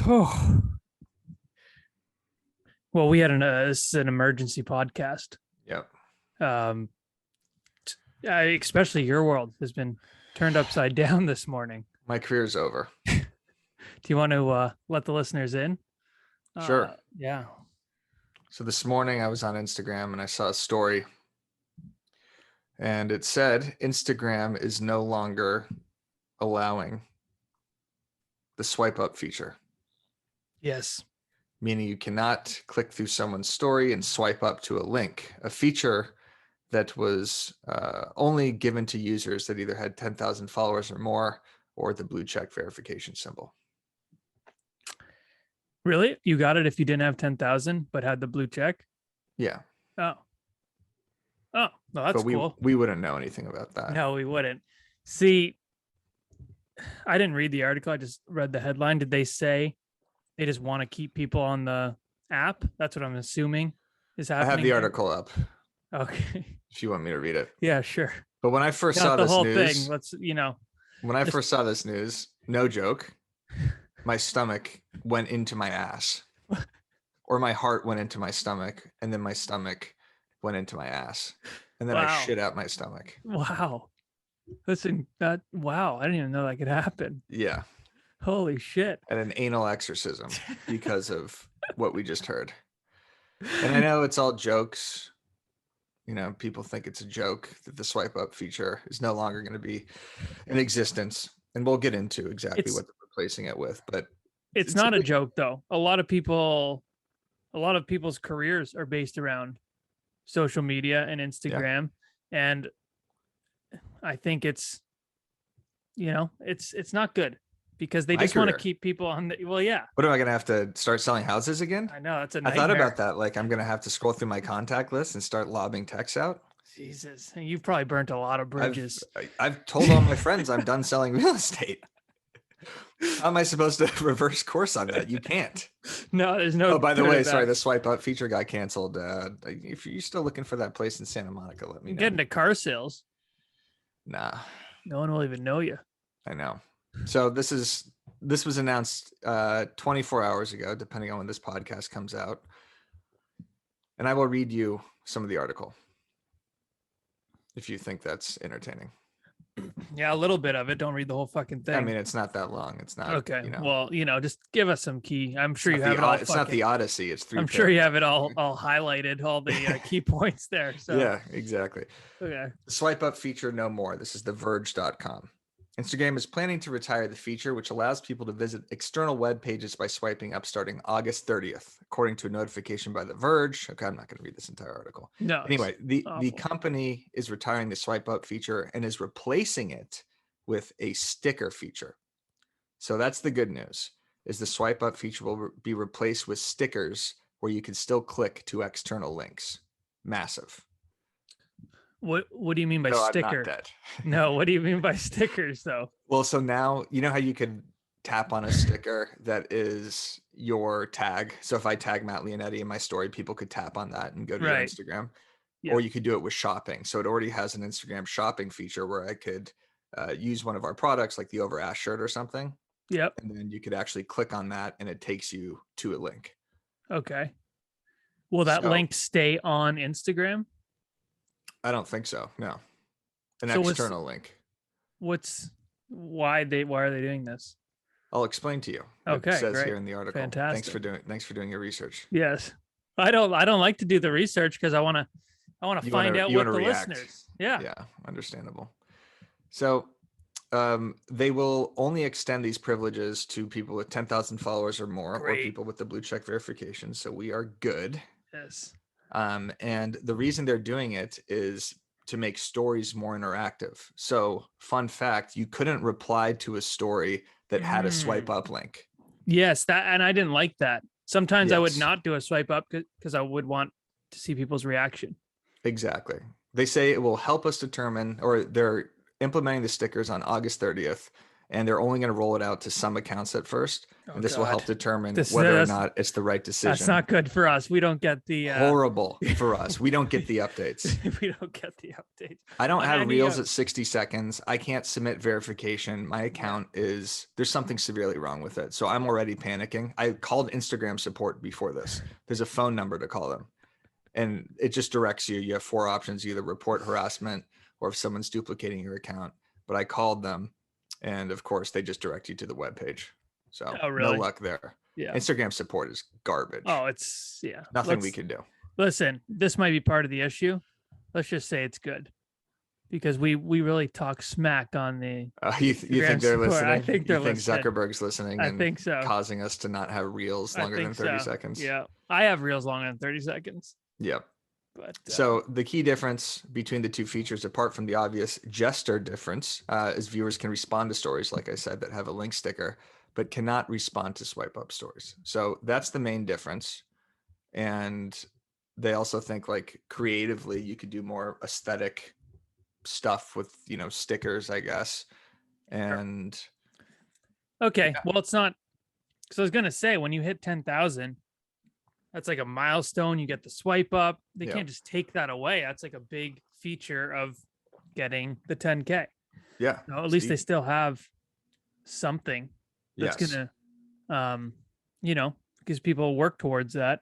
Oh, well, we had this is an emergency podcast. Yep. Um, Especially your world has been turned upside down this morning. My career's over. Do you want to let the listeners in? Sure. Yeah. So this morning I was on Instagram and I saw a story and it said Instagram is no longer allowing the swipe up feature, Yes. meaning you cannot click through someone's story and swipe up to a link, a feature that was only given to users that either had 10,000 followers or more or the blue check verification symbol. Really? You got it if you didn't have 10,000 but had the blue check? Yeah. Oh. Oh, no, that's but cool. We wouldn't know anything about that. No, we wouldn't. See, I didn't read the article. I just read the headline. Did they say they just want to keep people on the app? That's what I'm assuming is happening. I have the here. article up. Okay. If you want me to read it. Yeah, sure. But when I first saw the this whole news, thing. Let's, when I first saw this news, no joke, my stomach went into my ass, or my heart went into my stomach, and then my stomach went into my ass, and then I shit out my stomach. Wow. Listen, wow. I didn't even know that could happen. Yeah. Holy shit. And an anal exorcism because of what we just heard. And I know it's all jokes. You know, people think it's a joke that the swipe up feature is no longer going to be in existence. And we'll get into exactly what they're replacing it with. But it's not a joke, though. A lot of people's careers are based around social media and Instagram. Yeah. And I think it's not good because they just want to keep people on the, well, yeah. What am I going to have to start selling houses again? I know, that's a nightmare. I thought about that. Like, I'm going to have to scroll through my contact list and start lobbing texts out. Jesus, you've probably burnt a lot of bridges. I've told all my friends I'm done selling real estate. How am I supposed to reverse course on that? You can't. No, there's no. Oh, by the way, sorry, the swipe up feature got canceled. If you're still looking for that place in Santa Monica, let me know. Get into car sales. Nah. No one will even know you. I know. So this was announced 24 hours ago, depending on when this podcast comes out. And I will read you some of the article if you think that's entertaining. Yeah, a little bit of it. Don't read the whole fucking thing. I mean, it's not that long. It's not okay. Well, just give us some key. I'm sure you have it all. It's not the Odyssey. It's 3. I'm sure you have it all highlighted, all the key points there. So yeah, exactly. Okay. The swipe up feature no more. This is TheVerge.com. Instagram is planning to retire the feature, which allows people to visit external web pages by swiping up starting August 30th, according to a notification by The Verge. Okay, I'm not going to read this entire article. No. Anyway, the company is retiring the swipe up feature and is replacing it with a sticker feature. So that's the good news, is the swipe up feature will be replaced with stickers where you can still click to external links. Massive. What do you mean by sticker? No, what do you mean by stickers though? Well, so now you know how you could tap on a sticker that is your tag. So if I tag Matt Leonetti in my story, people could tap on that and go to your Instagram. Yep. Or you could do it with shopping. So it already has an Instagram shopping feature where I could use one of our products like the Over Ash shirt or something. Yep. And then you could actually click on that and it takes you to a link. Okay. Will that link stay on Instagram? I don't think so. No. An external link. Why are they doing this? I'll explain to you. Okay. It says great. here in the article. Fantastic. Thanks for doing your research. Yes. I don't like to do the research because I want to find out what the listeners. Yeah. Yeah. Understandable. So they will only extend these privileges to people with 10,000 followers or more, or people with the blue check verification. So we are good. Yes. And the reason they're doing it is to make stories more interactive. So fun fact, you couldn't reply to a story that had a swipe up link. Yes. And I didn't like that. Sometimes I would not do a swipe up because I would want to see people's reaction. Exactly. They say it will help us determine, or they're implementing the stickers on August 30th. and they're only going to roll it out to some accounts at first. And this will help determine whether or not it's the right decision. That's not good for us. We don't get the horrible for us. We don't get the updates. We don't get the updates. I don't have Reels at 60 seconds. I can't submit verification. My account there's something severely wrong with it. So I'm already panicking. I called Instagram support before this. There's a phone number to call them. And it just directs you. You have 4 options, either report harassment or if someone's duplicating your account. But I called them, and of course they just direct you to the webpage. So no luck there. Yeah. Instagram support is garbage. Oh, it's nothing we can do. Listen, this might be part of the issue. Let's just say it's good, because we really talk smack on the. You think they're listening? I think they're listening. Zuckerberg's listening. I think so. Causing us to not have Reels longer than 30 seconds. Yeah, I have Reels longer than 30 seconds. Yep. But, so the key difference between the two features, apart from the obvious gesture difference, is viewers can respond to stories, like I said, that have a link sticker, but cannot respond to swipe up stories. So that's the main difference. And they also think, like, creatively you could do more aesthetic stuff with, stickers, I guess. And okay, well, it's not, because I was gonna say, when you hit 10,000, that's like a milestone. You get the swipe up. They can't just take that away. That's like a big feature of getting the 10K. Yeah. No, at least they still have something that's gonna because people work towards that.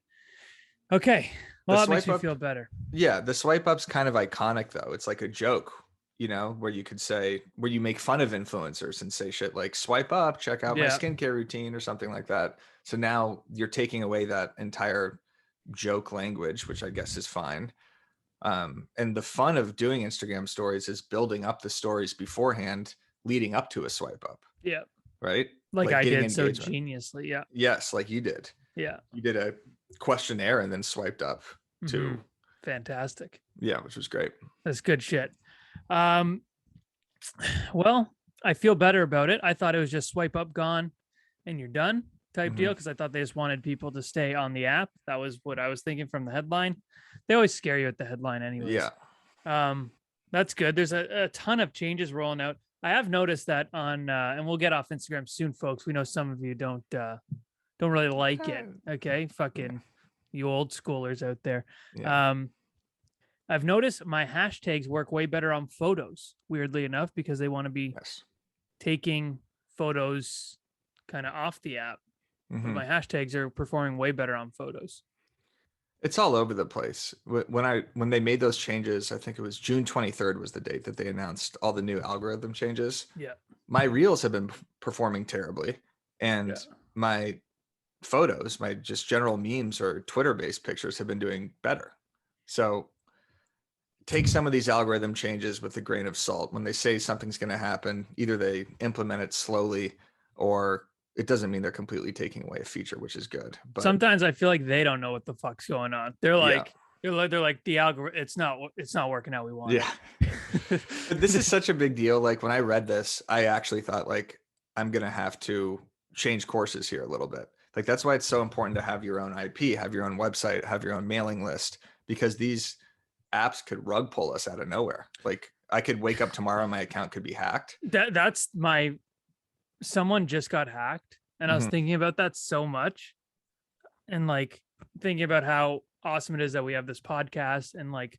Okay. Well, that makes me feel better. Yeah, the swipe up's kind of iconic though. It's like a joke, where you could say, where you make fun of influencers and say shit like, swipe up, check out my skincare routine or something like that. So now you're taking away that entire joke language, which I guess is fine. And the fun of doing Instagram stories is building up the stories beforehand, leading up to a swipe up. Yeah. Right? Like I did so geniusly. Yeah. Yes, like you did. Yeah. You did a questionnaire and then swiped up to. Fantastic. Yeah, which was great. That's good shit. Well, I feel better about it. I thought it was just swipe up, gone, and you're done type deal, because I thought they just wanted people to stay on the app. That was what I was thinking from the headline. They always scare you at the headline anyways. Yeah. That's good. There's a ton of changes rolling out. I have noticed that on and we'll get off Instagram soon, folks. We know some of you don't really like it. Okay. Fucking you old schoolers out there. Yeah. I've noticed my hashtags work way better on photos, weirdly enough, because they want to be taking photos kind of off the app. But my hashtags are performing way better on photos. It's all over the place. When they made those changes, I think it was June 23rd was the date that they announced all the new algorithm changes. Yeah. My Reels have been performing terribly, and my photos, my just general memes or Twitter-based pictures have been doing better. So take some of these algorithm changes with a grain of salt. When they say something's going to happen, either they implement it slowly, or it doesn't mean they're completely taking away a feature, which is good. But sometimes I feel like they don't know what the fuck's going on. They're like, they're like the algorithm. It's not working how we want. Yeah. But this is such a big deal. Like when I read this, I actually thought, like, I'm going to have to change courses here a little bit. Like, that's why it's so important to have your own IP, have your own website, have your own mailing list, because these apps could rug pull us out of nowhere. Like, I could wake up tomorrow and my account could be hacked. Someone just got hacked, and I was thinking about that so much, and like thinking about how awesome it is that we have this podcast and like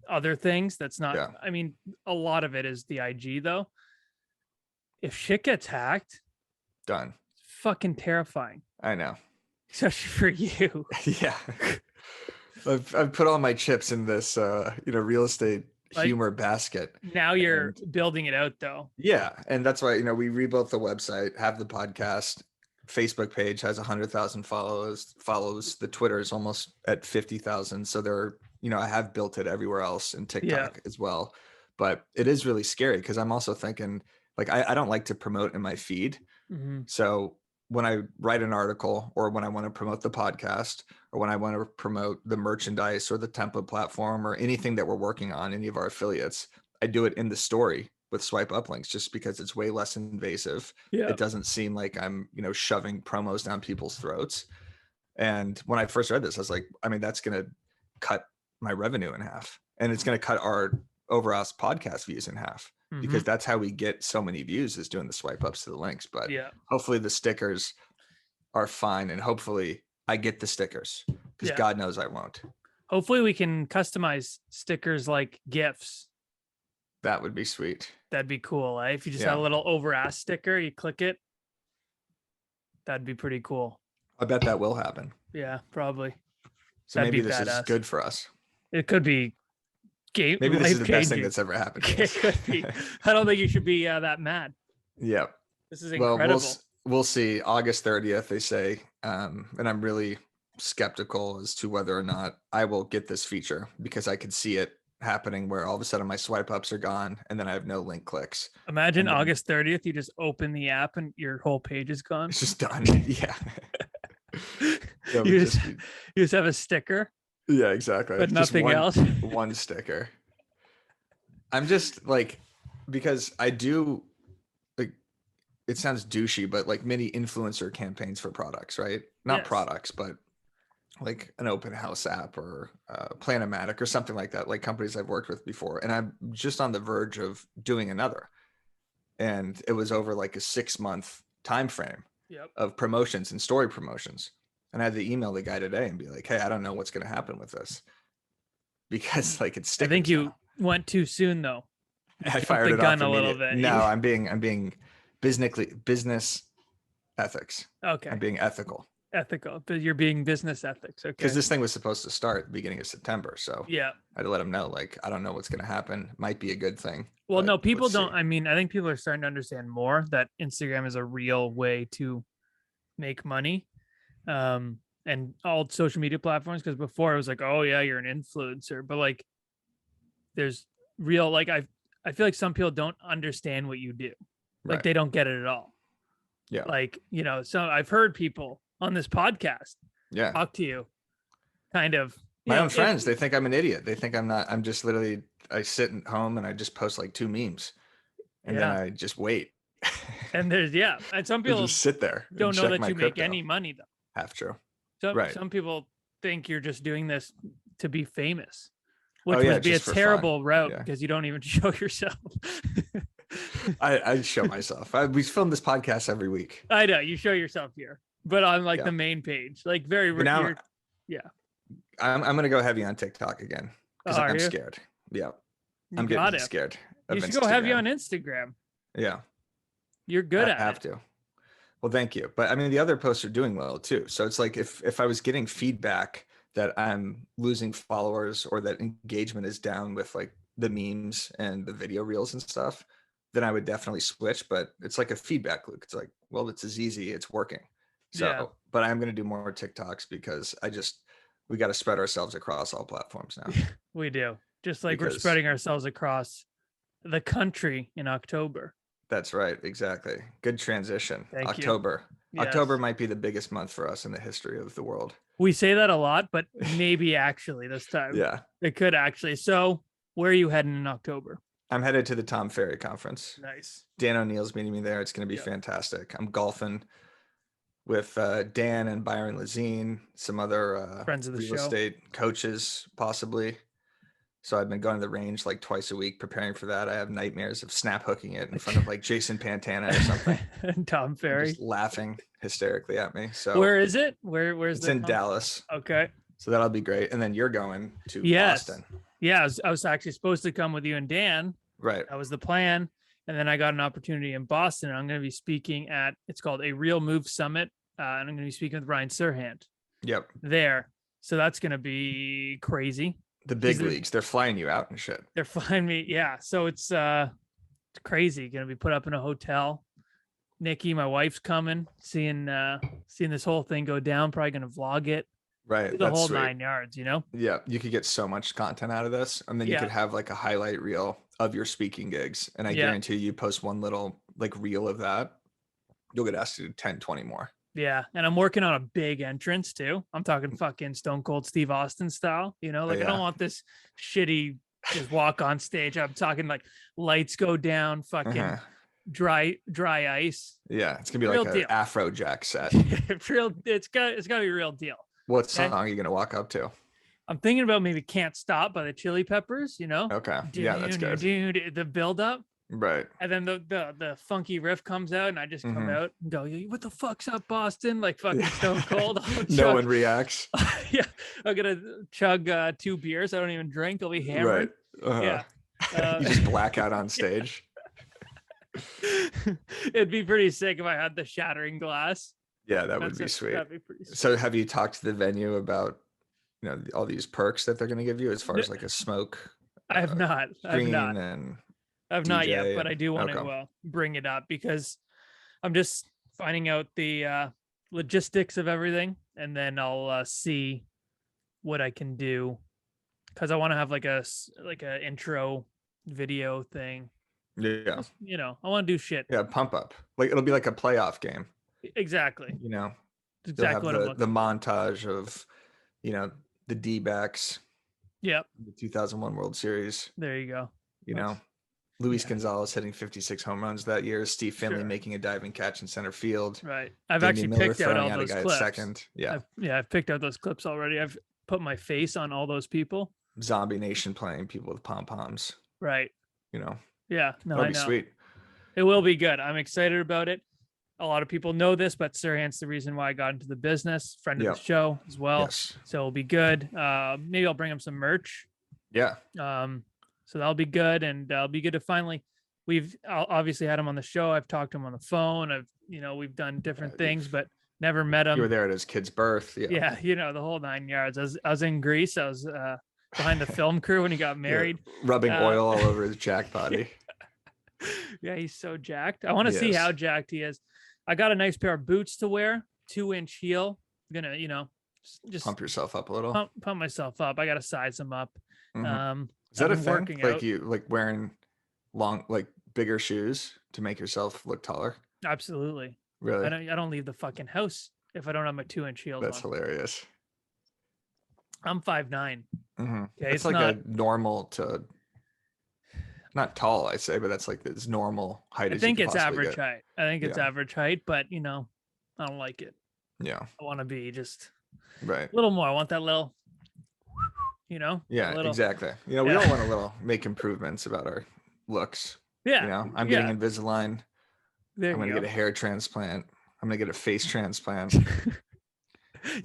other things. That's not, I mean, a lot of it is the IG though. If shit gets hacked, done. It's fucking terrifying. I know. Especially for you. Yeah. I've put all my chips in this, real estate humor basket. Now you're building it out though. Yeah. And that's why, we rebuilt the website, have the podcast. Facebook page has 100,000 follows. The Twitter is almost at 50,000. So there, I have built it everywhere else, in TikTok as well. But it is really scary because I'm also thinking, like, I don't like to promote in my feed. So when I write an article, or when I want to promote the podcast, or when I want to promote the merchandise or the template platform or anything that we're working on, any of our affiliates, I do it in the story with swipe up links, just because it's way less invasive. It doesn't seem like I'm, shoving promos down people's throats. And when I first read this, I was like, I mean, that's going to cut my revenue in half, and it's going to cut our overall podcast views in half. because that's how we get so many views, is doing the swipe ups to the links. But hopefully the stickers are fine, and hopefully I get the stickers, because God knows I won't. Hopefully we can customize stickers like GIFs. That would be sweet. That'd be cool. If you just have a little over ass sticker, you click it. That'd be pretty cool. I bet that will happen. Yeah, probably. So maybe this is good for us. It could be. Maybe this is the best thing that's ever happened. It could be. I don't think you should be that mad. Yeah. This is incredible. Well, we'll see. August 30th, they say. And I'm really skeptical as to whether or not I will get this feature, because I could see it happening where all of a sudden my swipe ups are gone and then I have no link clicks. Imagine August 30th, you just open the app and your whole page is gone. It's just done. Yeah. You just have a sticker. Yeah, exactly. But nothing else. One sticker. I'm just like, because I do, like, it sounds douchey, but like mini influencer campaigns for products, right? Not products, but like an open house app or Planomatic or something like that, like companies I've worked with before. And I'm just on the verge of doing another. And it was over like a 6-month time frame of promotions and story promotions. And I had to email the guy today and be like, hey, I don't know what's going to happen with this, because like it's stickers. I think you went too soon though. I fired the gun a little bit. No, I'm being business ethics. Okay. I'm being ethical, but you're being business ethics. Okay. Because this thing was supposed to start at the beginning of September. So I had to let them know, like, I don't know what's going to happen. Might be a good thing. Well, no, people don't. I mean, I think people are starting to understand more that Instagram is a real way to make money. And all social media platforms, because before it was like, oh yeah, you're an influencer, but like there's real, like I feel like some people don't understand what you do. Like they don't get it at all. Yeah. Like, so I've heard people on this podcast talk to you kind of my own friends. They think I'm an idiot. They think I'm just literally, I sit at home and I just post like 2 memes and then I just wait. And there's, and some people just sit there. Don't know that you make any money though. Half true. So some people think you're just doing this to be famous, which would be a terrible route because you don't even show yourself. I show myself. We film this podcast every week. I know you show yourself here, but on like the main page, like very now. I'm gonna go heavy on TikTok again because I'm scared. Yeah, I'm getting scared. You should go heavy on Instagram. Yeah, you're good at it. I have to. Well, thank you. But I mean, the other posts are doing well too. So it's like if I was getting feedback that I'm losing followers or that engagement is down with like the memes and the video reels and stuff, then I would definitely switch. But it's like a feedback loop. It's like, well, it's as easy, it's working. So, but I'm going to do more TikToks because we got to spread ourselves across all platforms now. We do. Just like we're spreading ourselves across the country in October. That's right. Exactly. Good transition. Thank October. you. Yes. October might be the biggest month for us in the history of the world. We say that a lot, but maybe actually this time. Yeah. It could actually. So where are you heading in October? I'm headed to the Tom Ferry conference. Nice. Dan O'Neill's meeting me there. It's going to be fantastic. I'm golfing with Dan and Byron Lazine, some other friends of the real estate coaches, possibly. So I've been going to the range like twice a week preparing for that. I have nightmares of snap hooking it in front of like Jason Pantana or something. And Tom Ferry just laughing hysterically at me. So where is it? Where's it's in Dallas. Okay. So that'll be great. And then you're going to Boston. Yeah, I was actually supposed to come with you and Dan. Right. That was the plan. And then I got an opportunity in Boston. And I'm going to be speaking at, it's called a Real Move Summit. And I'm going to be speaking with Ryan Serhant. Yep. There. So that's going to be crazy. The big leagues, they're flying you out and shit. They're flying me. Yeah. So it's crazy. Going to be put up in a hotel. Nikki, my wife's coming, seeing this whole thing go down. Probably going to vlog it. Right. The whole 9 yards, Yeah. You could get so much content out of this. And then you could have like a highlight reel of your speaking gigs. And I guarantee you post one little like reel of that, you'll get asked to do 10, 20 more. Yeah. And I'm working on a big entrance too. I'm talking fucking Stone Cold Steve Austin style, I don't want this shitty just walk on stage. I'm talking like lights go down, fucking dry ice. Yeah. It's gonna be like an Afrojack set. It's gotta be a real deal. What song are you gonna walk up to? I'm thinking about maybe Can't Stop by the Chili Peppers, Okay. Yeah, that's good. Dude, the build up. Right. And then the funky riff comes out, and I just come Mm-hmm. out and go, "What the fuck's up, Boston?" Like fucking Yeah. stone cold. No one reacts. Yeah, I'm gonna chug 2 beers. I don't even drink. I'll be Right. hammered. Yeah. You just black out on stage. It'd be pretty sick if I had the shattering glass. Yeah, that would be sweet. That'd be pretty sweet. So have you talked to the venue about, all these perks that they're going to give you as far as like a smoke I have not. screen and I've DJ not yet, but and, I do want okay. to bring it up because I'm just finding out the logistics of everything, and then I'll see what I can do, because I want to have like a intro video thing. Yeah. Just, I want to do shit. Yeah, pump up. Like it'll be like a playoff game. Exactly. Exactly what I'm the montage of, the D-backs. Yep. The 2001 World Series. There you go. Luis Gonzalez hitting 56 home runs that year. Steve Finley making a diving catch in center field. Right. I've actually picked out all those clips. Second. Yeah. I've picked out those clips already. I've put my face on all those people. Zombie Nation playing people with pom-poms. Right. Yeah. No, that'll be sweet. It will be good. I'm excited about it. A lot of people know this, but Sirhan's the reason why I got into the business. Friend of the show as well. Yes. So it'll be good. Maybe I'll bring him some merch. Yeah. So that'll be good, and it'll be good to finally. We've obviously had him on the show. I've talked to him on the phone. We've done different things, but never met him. You were there at his kid's birth. Yeah. The whole 9 yards. I was in Greece. I was behind the film crew when he got married. Rubbing oil all over his jacked body. Yeah, he's so jacked. I want to see how jacked he is. I got a nice pair of boots to wear, 2-inch heel. I'm gonna, just pump yourself up a little. Pump myself up. I got to size them up. Mm-hmm. Is that a thing? Like you wearing long, bigger shoes to make yourself look taller? Absolutely. Really? I don't leave the fucking house if I don't have my 2-inch heels. That's hilarious. I'm 5'9". Mm-hmm. Okay, it's like a normal to, not tall, I say, but that's like this normal height. I think it's average height. I think it's average height, but I don't like it. Yeah. I want to be just right. A little more. I want that little, Yeah, exactly. We all want to make improvements about our looks. Yeah. I'm getting Invisalign. I'm going to get a hair transplant. I'm going to get a face transplant.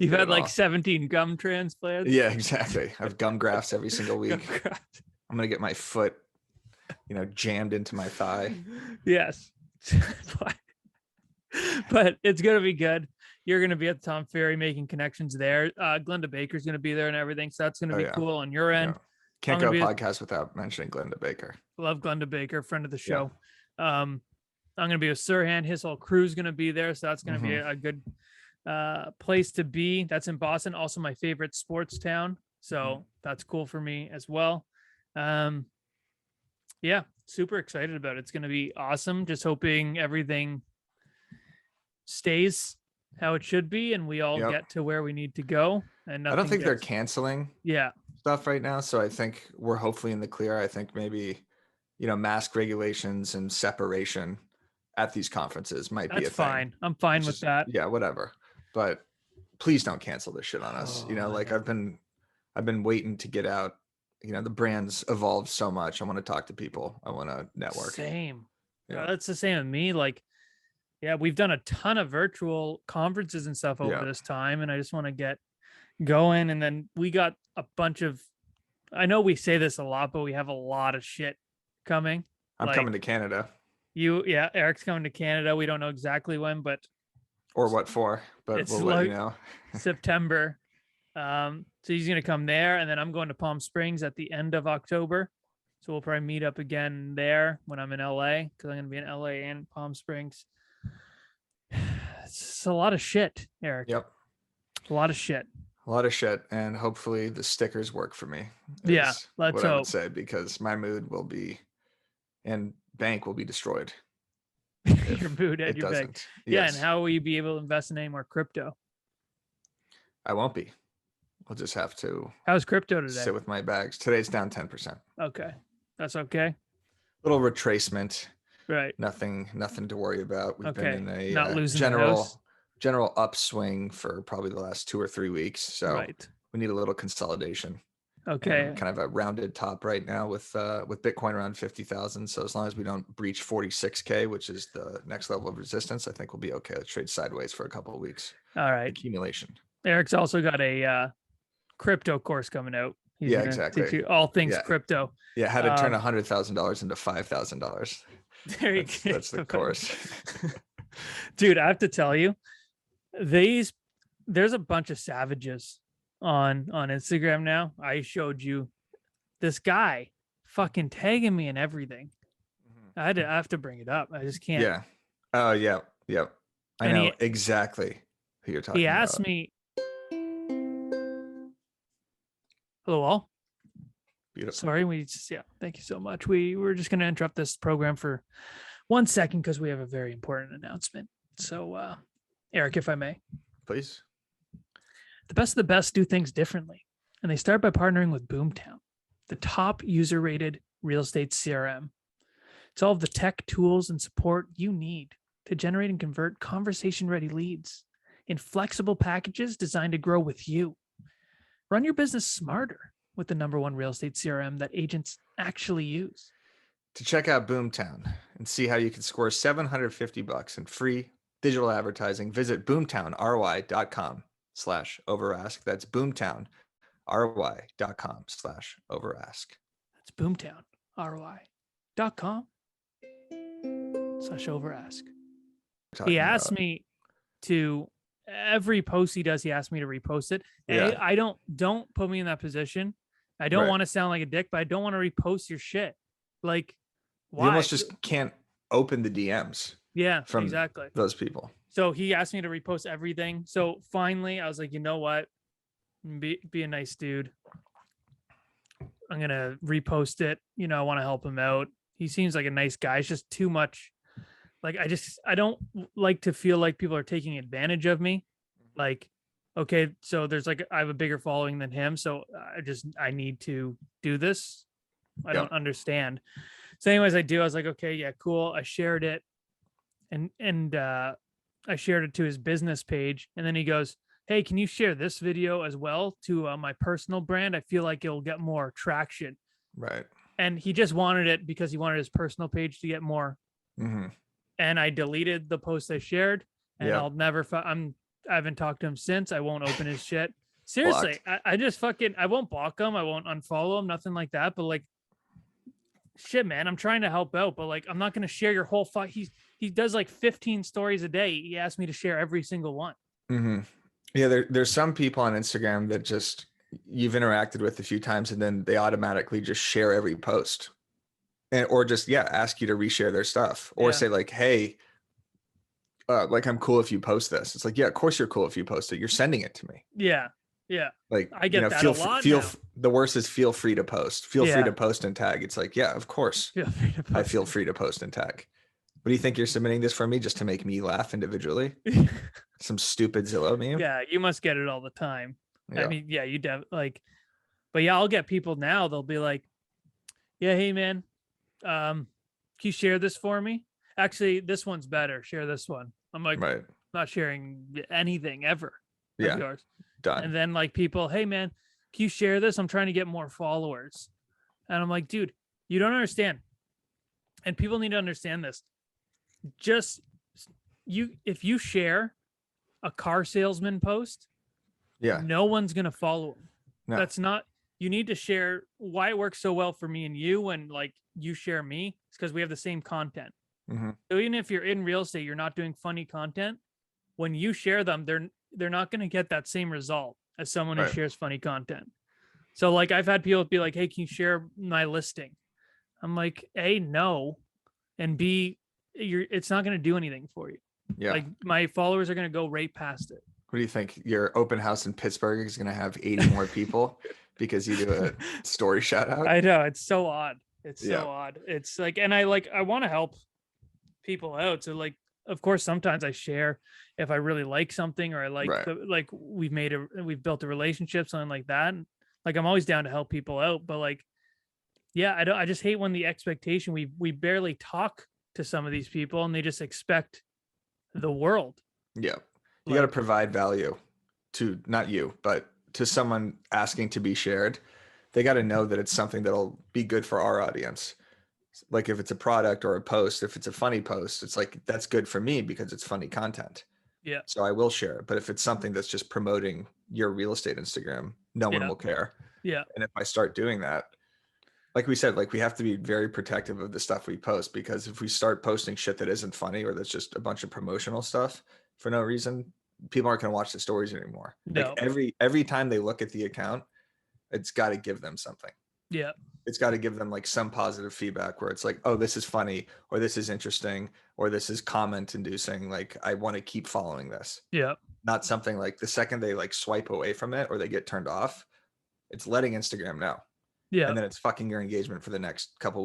You've had like 17 gum transplants. Yeah, exactly. I have gum grafts every single week. I'm going to get my foot, jammed into my thigh. Yes. But it's going to be good. You're going to be at the Tom Ferry making connections there. Glenda Baker's going to be there and everything. So that's going to be cool on your end. Can't go podcast without mentioning Glenda Baker. Love Glenda Baker, friend of the show. Yeah. I'm going to be with Sirhan. His whole crew's going to be there. So that's going to be a good place to be. That's in Boston. Also my favorite sports town. So that's cool for me as well. Yeah, super excited about it. It's going to be awesome. Just hoping everything stays how it should be and we all get to where we need to go. And I don't think they're canceling stuff right now. So I think we're hopefully in the clear. I think maybe, mask regulations and separation at these conferences might be a fine. thing. I'm fine with that. Yeah, whatever. But please don't cancel this shit on us. I've been waiting to get out. The brand's evolved so much. I want to talk to people. I want to network. Same. Yeah. That's the same with me. We've done a ton of virtual conferences and stuff over this time, and I just want to get going. And then we got a bunch of, I know we say this a lot, but we have a lot of shit coming. I'm coming to Canada. Eric's coming to Canada. We don't know exactly when, or what for, but we'll let you know. September. So he's going to come there, and then I'm going to Palm Springs at the end of October. So we'll probably meet up again there when I'm in LA, because I'm going to be in LA and Palm Springs. It's a lot of shit, Eric. Yep. A lot of shit. And hopefully the stickers work for me. Yeah, let's hope. I would say, because my mood will be, and bank will be destroyed. Your mood and your bank. Yes. Yeah, and how will you be able to invest in any more crypto? I won't be. I'll just have to. How's crypto today? Sit with my bags. Today's down 10%. Okay, that's okay. Little retracement. Right. Nothing to worry about. We've been in a not losing general upswing for probably the last 2 or 3 weeks. So we need a little consolidation. Okay. Kind of a rounded top right now with Bitcoin around 50,000. So as long as we don't breach 46K, which is the next level of resistance, I think we'll be okay. Let's trade sideways for a couple of weeks. All right. Accumulation. Eric's also got a crypto course coming out. He's yeah, gonna exactly. teach you all things crypto. Yeah, how to turn $100,000 into $5,000. There you go. That's the course. Dude, I have to tell you, there's a bunch of savages on Instagram now. I showed you this guy fucking tagging me and everything. I have to bring it up. I just can't. Yeah. Oh yeah. Yep. I know exactly who you're talking about. He asked me. Hello all. Beautiful. Sorry, thank you so much. We're just gonna interrupt this program for 1 second because we have a very important announcement. So Eric, if I may. Please. The best of the best do things differently, and they start by partnering with Boomtown, the top user-rated real estate CRM. It's all of the tech, tools, and support you need to generate and convert conversation-ready leads in flexible packages designed to grow with you. Run your business smarter with the #1 real estate CRM that agents actually use. To check out Boomtown and see how you can score $750 in free digital advertising, visit boomtownry.com/overask. That's boomtownry.com/overask. That's boomtownry.com/overask. He asked me to, every post he does, he asked me to repost it. And I don't put me in that position. I don't want to sound like a dick, but I don't want to repost your shit. Like, why? You almost just can't open the DMs. Yeah, from exactly those people. So he asked me to repost everything. So finally, I was like, you know what? Be a nice dude. I'm gonna repost it. I want to help him out. He seems like a nice guy. It's just too much. Like, I don't like to feel like people are taking advantage of me. Like, okay, so there's I have a bigger following than him, so I need to do this. I don't understand. So anyways, I was like, okay, yeah, cool. I shared it, and I shared it to his business page, and then he goes, hey, can you share this video as well to my personal brand? I feel like it'll get more traction. Right. And he just wanted it because he wanted his personal page to get more. Mm-hmm. And I deleted the post I shared, and I'll never, I haven't talked to him since. I won't open his shit. Seriously, I just I won't block him. I won't unfollow him, nothing like that. But like, shit, man, I'm trying to help out, but like, I'm not going to share your whole he does like 15 stories a day. He asked me to share every single one. Mm-hmm. Yeah. There's some people on Instagram that just, you've interacted with a few times and then they automatically just share every post, or just, ask you to reshare their stuff, or say like, hey, like, I'm cool if you post this. It's like, yeah, of course you're cool if you post it. You're sending it to me. Yeah. Yeah. Like, I get that a lot now. The worst is feel free to post. Feel free to post and tag. It's like, yeah, of course. I feel free to post and tag. What do you think you're submitting this for me just to make me laugh individually? Some stupid Zillow meme? Yeah, you must get it all the time. Yeah. I mean, yeah, you like, but yeah, I'll get people now. They'll be like, yeah, hey man, can you share this for me? Actually, this one's better. Share this one. I'm like, not sharing anything ever. Yeah. Yours. Done. And then like people, hey man, can you share this? I'm trying to get more followers. And I'm like, dude, you don't understand. And people need to understand this. Just if you share a car salesman post, no one's going to follow him. No. That's not, you need to share why it works so well for me and you when like you share me. It's because we have the same content. Mm-hmm. So even if you're in real estate, you're not doing funny content. When you share them, they're not going to get that same result as someone who shares funny content. So like I've had people be like, hey, can you share my listing? I'm like, A, no. And B, it's not going to do anything for you. Yeah. Like my followers are going to go right past it. What do you think? Your open house in Pittsburgh is going to have 80 more people because you do a story shout out? I know. It's so odd. It's so odd. It's like, and I want to help people out. So like, of course, sometimes I share if I really like something, or I like, like we've built a relationship, something like that. And like, I'm always down to help people out, but like, yeah, I just hate when the expectation, we barely talk to some of these people and they just expect the world. Yeah. You got to provide value to, not you, but to someone asking to be shared. they got to know that it's something that'll be good for our audience. Like if it's a product or a post, if it's a funny post, it's like, that's good for me because it's funny content. Yeah. So I will share it. But if it's something that's just promoting your real estate Instagram, no one will care. Yeah. And if I start doing that, like we said, like we have to be very protective of the stuff we post, because if we start posting shit that isn't funny or that's just a bunch of promotional stuff for no reason, people aren't going to watch the stories anymore. No. Like every time they look at the account, it's got to give them something. Yeah. It's got to give them like some positive feedback where it's like, oh, this is funny, or this is interesting, or this is comment inducing. Like I want to keep following this. Yeah. Not something like the second they like swipe away from it or they get turned off, it's letting Instagram know. Yeah. And then it's fucking your engagement for the next couple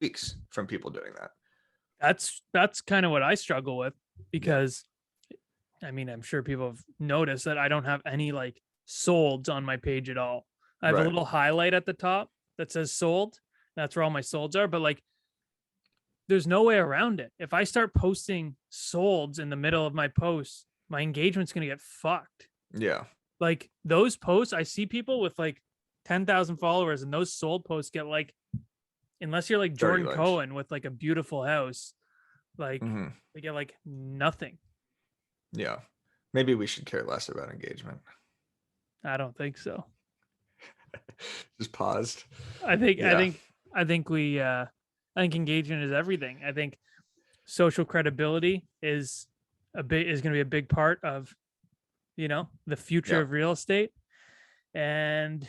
weeks from people doing that. That's kind of what I struggle with, because I mean, I'm sure people have noticed that I don't have any like solds on my page at all. I have a little highlight at the top that says sold. That's where all my solds are. But like, there's no way around it. If I start posting solds in the middle of my posts, my engagement's going to get fucked. Yeah. Like those posts, I see people with like 10,000 followers, and those sold posts get like, unless you're like Jordan Cohen with like a beautiful house, like they get like nothing. Yeah. Maybe we should care less about engagement. I don't think so. Just paused. I think engagement is everything. I think social credibility is going to be a big part of, the future of real estate. And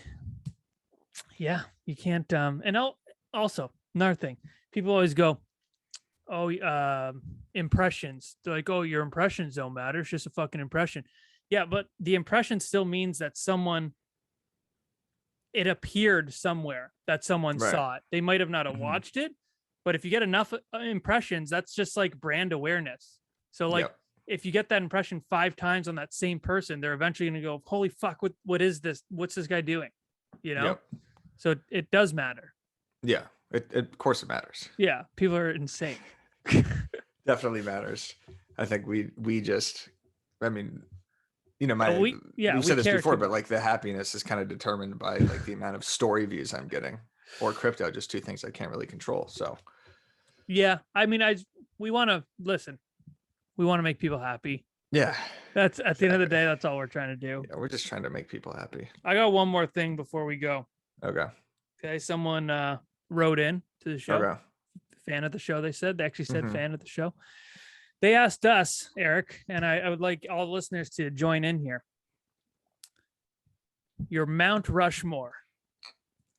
yeah, you can't, and also another thing, people always go, oh, impressions. They're like, oh, your impressions don't matter. It's just a fucking impression. Yeah. But the impression still means that it appeared somewhere that someone saw it. They might have not watched it, but if you get enough impressions, that's just like brand awareness. So like, if you get that impression 5 times on that same person, they're eventually going to go, holy fuck, what is this? What's this guy doing? So it does matter. Yeah. Of course it matters. Yeah. People are insane. Definitely matters. I think we just, I mean, we've said this before, but like the happiness is kind of determined by like the amount of story views I'm getting, or crypto, just 2 things I can't really control. So yeah, I mean, we want to make people happy. Yeah. That's at the end of the day, that's all we're trying to do. Yeah, we're just trying to make people happy. I got one more thing before we go. Okay. Someone wrote in to the show. Okay. Fan of the show, they said. They actually said fan of the show. They asked us, Eric, and I would like all the listeners to join in here. Your Mount Rushmore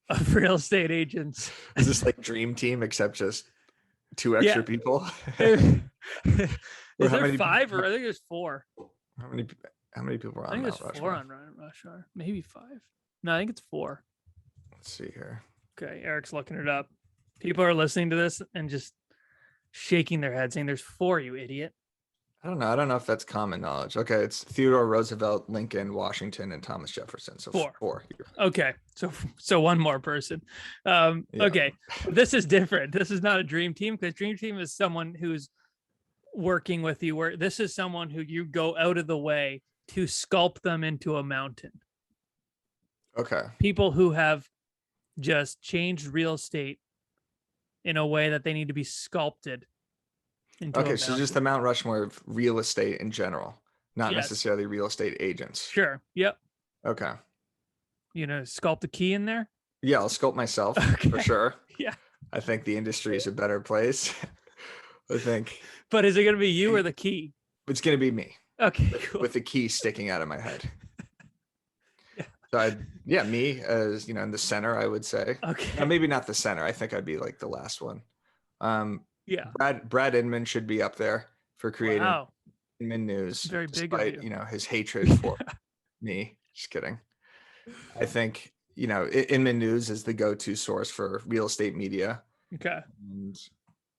of real estate agents. Is this like Dream Team, except just 2 extra people? Is there 5 or I think there's 4? How many people are on Mount Rushmore? 4 on Rushmore. Maybe 5. No, I think it's 4. Let's see here. Okay, Eric's looking it up. People are listening to this and just shaking their head saying there's 4, you idiot. I don't know if that's common knowledge. Okay, it's Theodore Roosevelt, Lincoln, Washington, and Thomas Jefferson. So 4. Okay, so one more person. Okay, this is different. This is not a dream team, because dream team is someone who's working with you. Where this is someone who you go out of the way to sculpt them into a mountain. Okay. People who have just changed real estate in a way that they need to be sculpted into okay, so just the Mount Rushmore of real estate in general, not necessarily real estate agents. Sure. Yep. Okay. Sculpt the key in there? Yeah, I'll sculpt myself for sure. Yeah. I think the industry is a better place. I think. But is it going to be you or the key? It's going to be me. Okay, cool. With the key sticking out of my head. So me as in the center, I would say. Okay. Maybe not the center. I think I'd be like the last one. Yeah. Brad Inman should be up there for creating Inman News. Very big despite, of you. His hatred for me. Just kidding. I think, Inman News is the go-to source for real estate media. Okay. And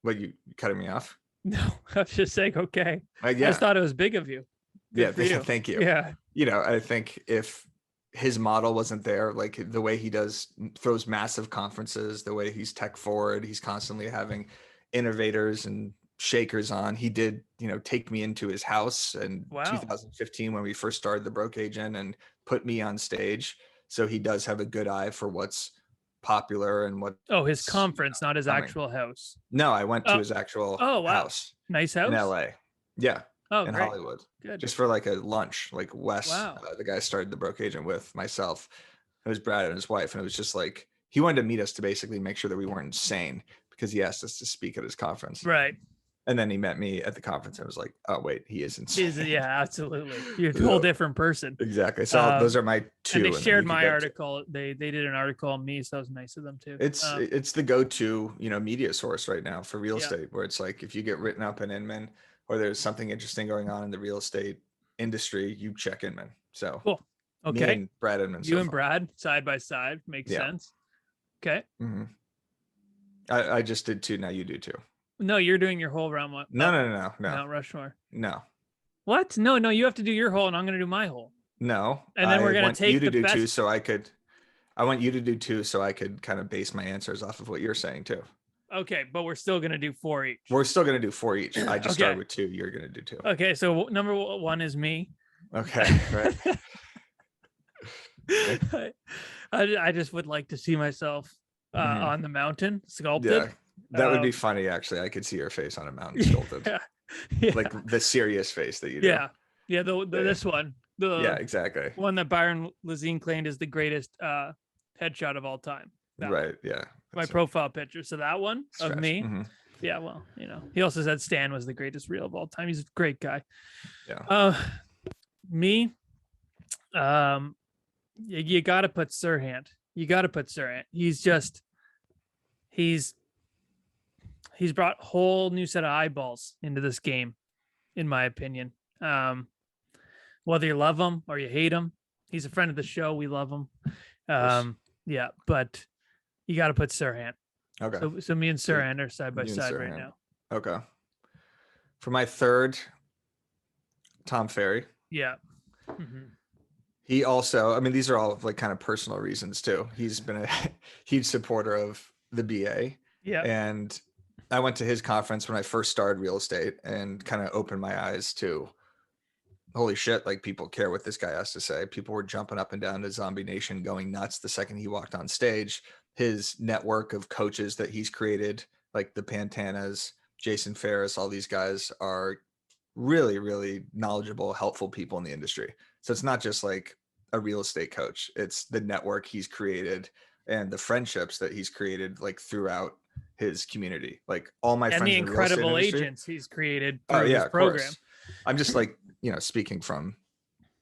what, you cutting me off? No, I was just saying, okay. I just thought it was big of you. Thank you. Yeah. I think if his model wasn't there, like the way he throws massive conferences, the way he's tech forward, he's constantly having innovators and shakers on. He did, take me into his house in 2015 when we first started the Broke Agent and put me on stage. So he does have a good eye for what's popular and what. Oh, his conference, not his coming. actual house. No, I went to his actual house. Nice house in LA. Yeah. in great. Hollywood. Good. Just for like a lunch. Like Wes, wow. The guy I started the Broke Agent with, myself. It was Brad and his wife, and it was just like he wanted to meet us to basically make sure that we weren't insane because he asked us to speak at his conference. Right. And then he met me at the conference and was like, oh, wait, he is insane. Yeah, absolutely. You're a whole different person. Exactly. So those are my two. And they shared my article. They did an article on me, so that was nice of them too. It's the go-to, media source right now for real estate, where it's like if you get written up in Inman or there's something interesting going on in the real estate industry, you check Inman. So cool. Okay. Me and Brad Inman. You and Brad side by side makes sense. Okay. Mm-hmm. I just did 2. Now you do 2. No, you're doing your whole round one. No. Mount Rushmore. No. What? No, you have to do your hole and I'm going to do my hole. No. And then we're going to take you to do best... 2 so I could. I want you to do 2 so I could kind of base my answers off of what you're saying too. Okay, but we're still going to do 4 each. We're still going to do 4 each. I just started with 2. You're going to do 2. Okay, so number 1 is me. Okay, right. I just would like to see myself on the mountain sculpted. Yeah, that would be funny. Actually, I could see your face on a mountain sculpted. Yeah. Like the serious face that you do. Yeah. This one. Exactly. One that Byron Lazine claimed is the greatest headshot of all time. Right. Yeah. My profile picture. So that one of me. Mm-hmm. Yeah. Well, he also said Stan was the greatest reel of all time. He's a great guy. Yeah. Me. You got to put Sirhan. He's brought a whole new set of eyeballs into this game, in my opinion. Whether you love him or you hate him, he's a friend of the show. We love him. Yeah, but you got to put Sirhan. Okay. So me and Sirhan are side by side right now. Okay. For my third, Tom Ferry. Yeah. Mm-hmm. He also, these are all like kind of personal reasons too. He's been a huge supporter of the BA. Yeah. And I went to his conference when I first started real estate and kind of opened my eyes to, holy shit, like people care what this guy has to say. People were jumping up and down to Zombie Nation, going nuts the second he walked on stage. His network of coaches that he's created, like the Pantanas, Jason Ferris, all these guys are really, really knowledgeable, helpful people in the industry. So it's not just like a real estate coach. It's the network he's created and the friendships that he's created like throughout his community. Like all my friends and the in the incredible real estate industry, agents he's created through his program. I'm just like, speaking from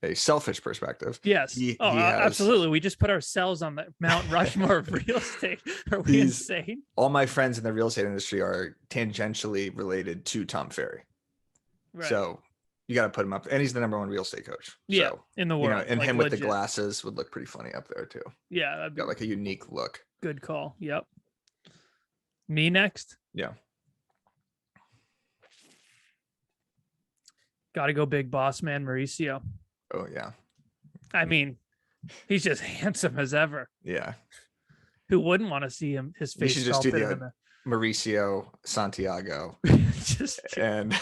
a selfish perspective. Yes. Absolutely. We just put ourselves on the Mount Rushmore of real estate. Are we insane? All my friends in the real estate industry are tangentially related to Tom Ferry. Right. So you got to put him up, and he's the #1 real estate coach. Yeah, so, in the world. And like him with the glasses would look pretty funny up there too. Yeah, that'd be got like a unique look. Good call. Yep. Me next. Yeah. Got to go big boss man Mauricio. Oh yeah. He's just handsome as ever. Yeah. Who wouldn't want to see his face? You should just do the Mauricio Santiago and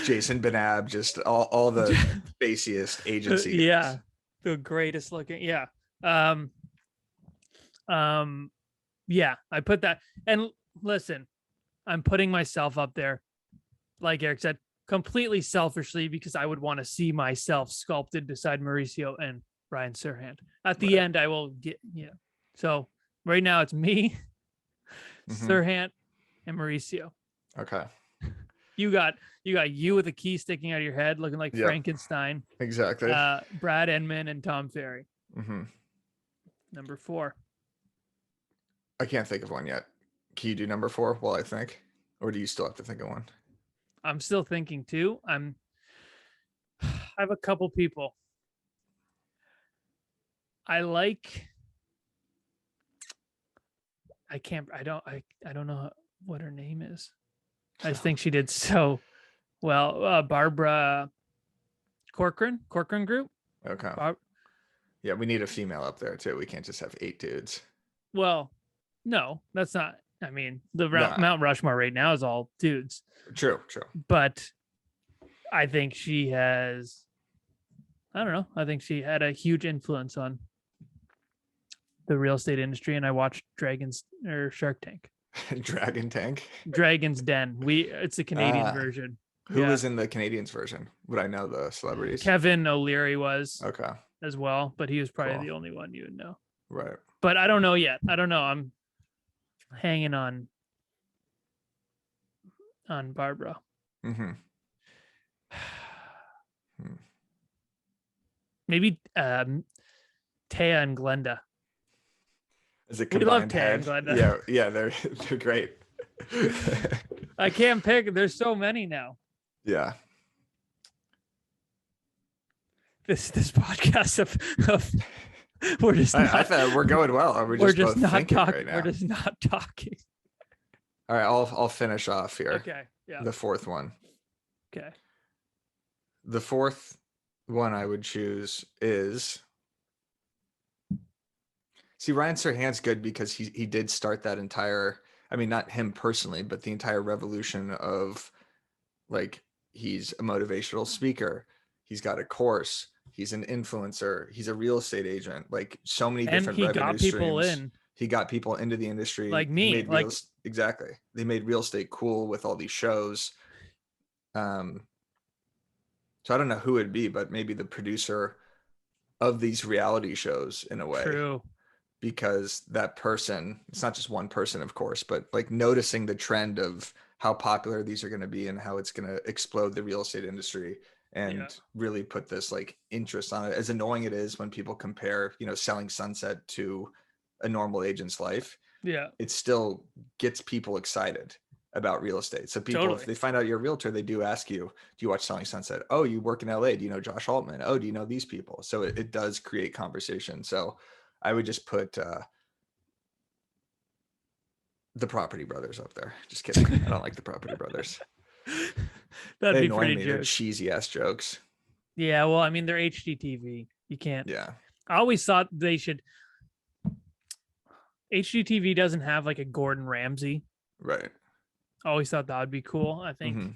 Jason Benab, just all the faciest agency. Yeah. The greatest looking. Yeah. Yeah, I put that. And listen, I'm putting myself up there, like Eric said, completely selfishly, because I would want to see myself sculpted beside Mauricio and Ryan Sirhan. At the end, I will get, So right now it's me, Sirhan, and Mauricio. Okay. You got you with a key sticking out of your head, looking like Frankenstein. Exactly. Brad Inman and Tom Ferry. Mm-hmm. Number 4. I can't think of one yet. Can you do number 4 while I think? Or do you still have to think of one? I'm still thinking too. I have a couple people. I don't know what her name is. I just think she did so well. Barbara Corcoran Group. Okay. Yeah, we need a female up there too. We can't just have 8 dudes. Well, no, that's not. Mount Rushmore right now is all dudes. True. But I think she has. I don't know. I think she had a huge influence on the real estate industry, and I watched Shark Tank. Dragon Tank. Dragon's Den. It's a Canadian version. Who was in the Canadians version? Would I know the celebrities? Kevin O'Leary was okay as well, but he was probably the only one you would know. Right. But I don't know yet. I don't know. I'm hanging on Barbara. Mm-hmm. Maybe Taya and Glenda. Is it combined? We love Taya and Glenda. Yeah, they're great. I can't pick. There's so many now. Yeah. This podcast of we're just. I thought we're going well. We're just not talking right now. We're just not talking. All right, I'll finish off here. Okay. Yeah. The fourth one. Okay. The fourth one I would choose is. See, Ryan Serhant's good because he did start that entire. I mean, not him personally, but the entire revolution of, like, he's a motivational speaker. He's got a course. He's an influencer. He's a real estate agent. Like, so many different revenue streams. And he got people in. He got people into the industry. Like me. Exactly. They made real estate cool with all these shows. So I don't know who it'd be, but maybe the producer of these reality shows in a way. True. Because that person, it's not just one person, of course, but like noticing the trend of how popular these are going to be and how it's going to explode the real estate industry and really put this like interest on it. As annoying it is when people compare, selling Sunset to a normal agent's life. Yeah. It still gets people excited about real estate. So people, if they find out you're a realtor, they do ask you, do you watch Selling Sunset? Oh, you work in LA. Do you know Josh Altman? Oh, do you know these people? So it does create conversation. So I would just put the Property Brothers up there. Just kidding. I don't like the Property Brothers. That'd be pretty good. They're cheesy ass jokes. Yeah, well, I mean, they're HGTV. You can't. Yeah. I always thought they should. HGTV doesn't have like a Gordon Ramsay. Right. I always thought that would be cool. I think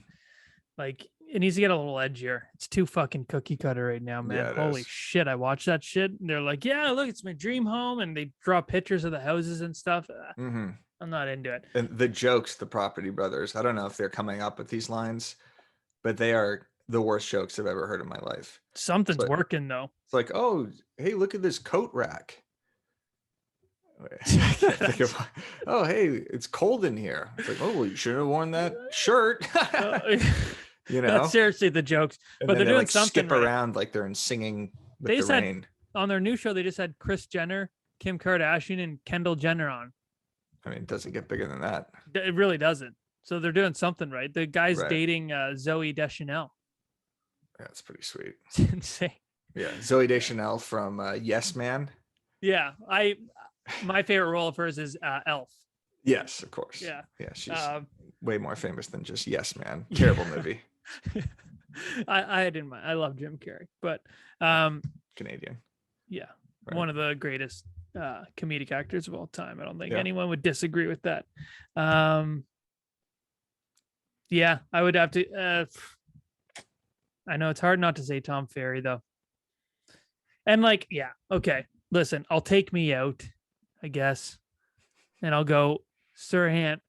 like it needs to get a little edgier. It's too fucking cookie cutter right now, man. Yeah, Holy shit. I watch that shit. And they're like, yeah, look, it's my dream home. And they draw pictures of the houses and stuff. I'm not into it. And the jokes, the Property Brothers, I don't know if they're coming up with these lines, but they are the worst jokes I've ever heard in my life. Something's working though. It's like, oh, hey, look at this coat rack. Oh, hey, it's cold in here. It's like, oh, well, you shouldn't have worn that shirt. That's seriously the jokes. And but they're doing like something skip around like they're in singing with the rain. On their new show, they just had Kris Jenner, Kim Kardashian, and Kendall Jenner on. I mean, it doesn't get bigger than that. It really doesn't. So they're doing something right. The guy's dating Zooey Deschanel. Yeah, that's pretty sweet. It's insane. Yeah, Zooey Deschanel from Yes Man. Yeah, my favorite role of hers is Elf. Yes, of course. Yeah, she's way more famous than just Yes Man. Terrible movie. I didn't mind. I love Jim Carrey, but Canadian. Yeah, one of the greatest comedic actors of all time. I don't think anyone would disagree with that. Yeah, I would have to. I know it's hard not to say Tom Ferry though. And like, yeah, okay. Listen, I'll take me out, I guess, and I'll go Serhant,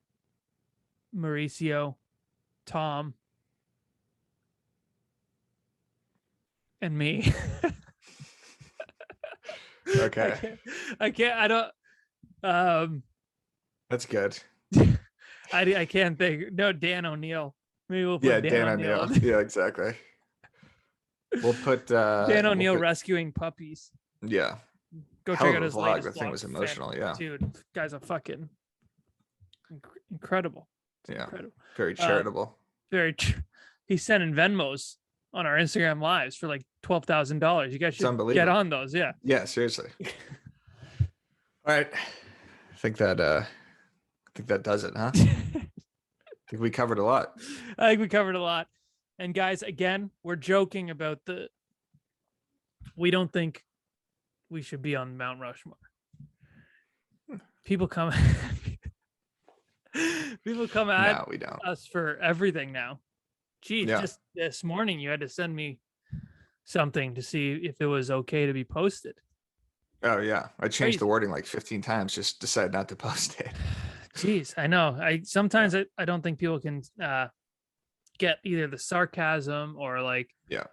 Mauricio, Tom, and me. Okay. I don't. That's good. I can't think. No, Dan O'Neill. Maybe we'll put Dan O'Neill. Yeah, exactly. We'll put Dan O'Neill rescuing puppies. Yeah. Go check out his vlog. latest That thing was emotional. Yeah. Dude, guy's a fucking incredible. Yeah. Incredible. Very charitable. He's sending Venmos on our Instagram lives for like $12,000. You guys should get on those. Yeah. Yeah, seriously. All right. I think that does it, huh? I think we covered a lot. I think we covered a lot. And guys, again, we're joking about we don't think we should be on Mount Rushmore. People come at we don't. us for everything now. Geez, just this morning you had to send me something to see if it was okay to be posted. Oh yeah, I changed Crazy. the wording like 15 times. Just decided not to post it. Jeez, I know. I sometimes I don't think people can get either the sarcasm or like Yeah.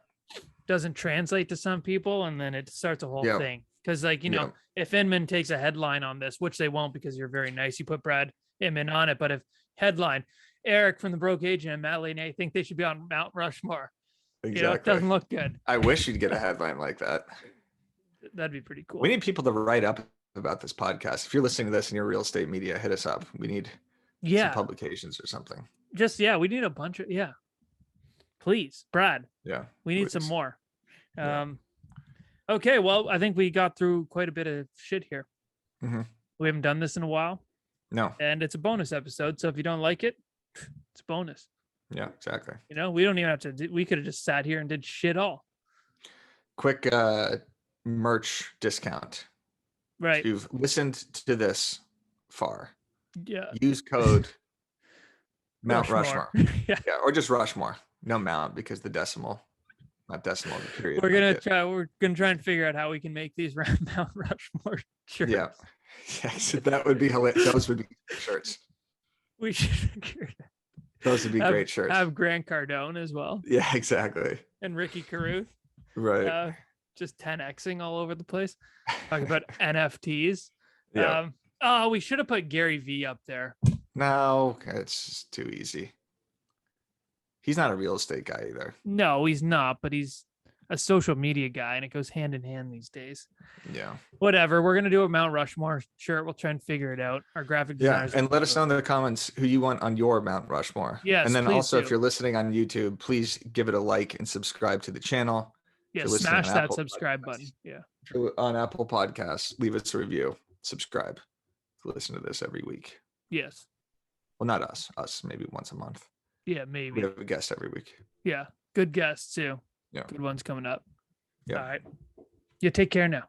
doesn't translate to some people, and then it starts a whole Yeah. thing. Because like Yeah. if Inman takes a headline on this, which they won't because you're very nice, you put Brad Inman on it. But if headline Eric from the Broke Agent and Matt Leone think they should be on Mount Rushmore, it Exactly. doesn't look good. I wish you'd get a headline like that. That'd be pretty cool. We need people to write up about this podcast. If you're listening to this in your real estate media, hit us up. We need some publications or something. Just we need a bunch of please, Brad. Yeah. We need some more. Okay, well, I think we got through quite a bit of shit here. Mm-hmm. We haven't done this in a while. No. And it's a bonus episode, so if you don't like it, it's a bonus. Yeah, exactly. We don't even have to we could have just sat here and did shit all. Quick merch discount. Right. If you've listened to this far. Yeah. Use code Mount Rushmore. Yeah, or just Rushmore. No Mount because the decimal. Not decimal, the period. We're gonna try and figure out how we can make these Mount Rushmore shirts. Yeah. Yes, that would be hilarious. Those would be shirts. We should figure it out. Those would be great shirts. Have Grant Cardone as well. Yeah, exactly. And Ricky Caruth. Right. Just 10xing all over the place. Talking about NFTs. Yeah. We should have put Gary V up there. No, it's just too easy. He's not a real estate guy either. No, he's not, but he's a social media guy, and it goes hand in hand these days. Yeah. Whatever. We're gonna do a Mount Rushmore shirt. We'll try and figure it out. Our graphic designers. Yeah, and let us know in the comments who you want on your Mount Rushmore. Yes. And then also, if you're listening on YouTube, please give it a like and subscribe to the channel. Yeah, smash that subscribe button. Yeah. On Apple Podcasts, leave us a review. Subscribe to listen to this every week. Yes. Well, not us. Us maybe once a month. Yeah, maybe. We have a guest every week. Yeah. Good guests too. Yeah. Good ones coming up. Yeah. All right. Yeah, take care now.